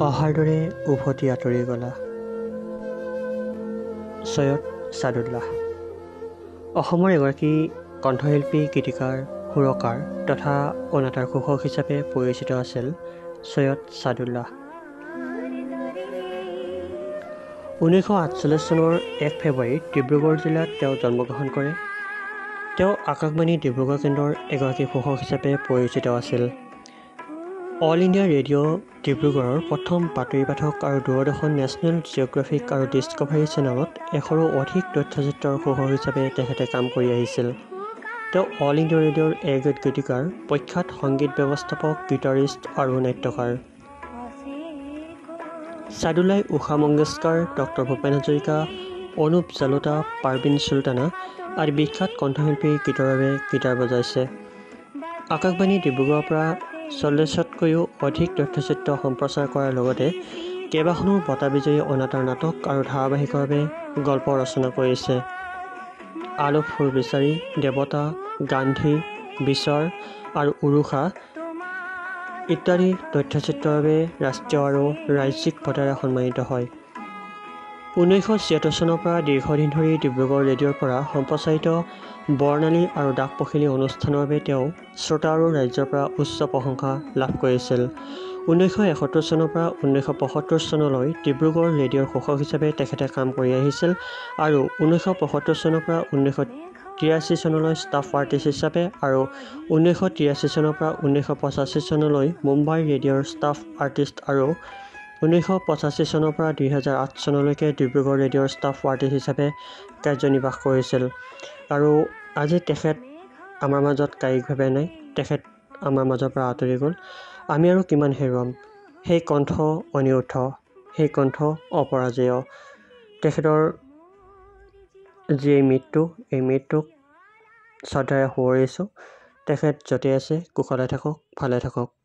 অহাৰ দৰে উভতি আঁতৰি গলা। চৈয়দ ছাদুল্লাহ অসমৰ এগৰাকী কণ্ঠশিল্পী, গীতিকাৰ, সুৰকাৰ তথা অনাতাঁৰ ঘোষক হিচাপে পৰিচিত আছিল চৈয়দ ছাদুল্লাহ। 1948 চনৰ 1 ফেব্ৰুৱাৰীত ডিব্ৰুগড় জিলাত তেওঁ জন্মগ্ৰহণ কৰে। তেওঁ আকাশবাণী ডিব্ৰুগড় কেন্দ্ৰৰ এগৰাকী ঘোষক হিচাপে পৰিচিত আছিল। অল ইণ্ডিয়া ৰেডিঅ' ডিব্ৰুগড়ৰ প্ৰথম বাতৰি পাঠক আৰু দূৰদৰ্শন নেশ্যনেল জিঅ'গ্ৰাফিক আৰু ডিস্কভাৰী চেনেলত 100ৰো অধিক তথ্যচিত্ৰৰ ঘোষক হিচাপে তেখেতে কাম কৰি আহিছিল। তেওঁ অল ইণ্ডিয়া ৰেডিঅ'ৰ এগৰাকী গীতিকাৰ, প্ৰখ্যাত সংগীত ব্যৱস্থাপক, গীটাৰিষ্ট আৰু নাট্যকাৰ। ছাদুল্লাই উষা মংগেশকাৰ, ডক্টৰ ভূপেন হাজৰিকা, অনুপ জালোটা, পাৰভীন চুলতানা আদি বিখ্যাত কণ্ঠশিল্পীৰ গীতৰ বাবে গীটাৰ বজাইছে। আকাশবাণী ডিব্ৰুগড়ৰ পৰা 40তকৈও অধিক তথ্যচিত্ৰ সম্প্ৰচাৰ কৰাৰ লগতে কেইবাখনো বঁটা বিজয়ী অনাতাঁৰ নাটক আৰু ধাৰাবাহিকৰ বাবে গল্প ৰচনা কৰিছে। আলোক ফুল বিচাৰি, দেৱতা, গান্ধী, বিচৰ আৰু উৰুষা ইত্যাদি তথ্যচিত্ৰৰ বাবে ৰাষ্ট্ৰীয় আৰু ৰাজ্যিক বঁটাৰে সন্মানিত হয়। 1976 চনৰ পৰা দীৰ্ঘদিন ধৰি ডিব্ৰুগড় ৰেডিঅ'ৰ পৰা সম্প্ৰচাৰিত বৰ্ণালী আৰু দাস-পখিলী অনুষ্ঠানৰ বাবে তেওঁ শ্ৰোতা আৰু ৰাইজৰ পৰা উচ্চ প্ৰশংসা লাভ কৰিছিল। 1971 চনৰ পৰা 1975 চনলৈ ডিব্ৰুগড় ৰেডিঅ'ৰ ঘোষক হিচাপে তেখেতে কাম কৰি আহিছিল আৰু 1975 চনৰ পৰা 1983 চনলৈ ষ্টাফ আৰ্টিষ্ট হিচাপে আৰু 1983 চনৰ পৰা 1985 চনলৈ মুম্বাই ৰেডিঅ'ৰ ষ্টাফ আৰ্টিষ্ট আৰু 1985 চনৰ পৰা 2008 চনলৈকে ডিব্ৰুগড় ৰেডিঅ'ৰ ষ্টাফ আৰ্টিষ্ট হিচাপে কাৰ্যনিৰ্বাহ কৰিছিল। আৰু আজি তেখেত আমাৰ মাজত কায়িকভাৱে নাই, তেখেত আমাৰ মাজৰ পৰা আঁতৰি গ'ল। আমি আৰু কিমান হেৰুৱাম? সেই কণ্ঠ অনিৰুদ্ধ, সেই কণ্ঠ অপৰাজেয়। তেখেতৰ যি মৃত্যু, এই মৃত্যুক শ্ৰদ্ধাৰে সোঁৱৰিছোঁ। তেখেত য'তে আছে কুশলে থাকক, ভালে থাকক।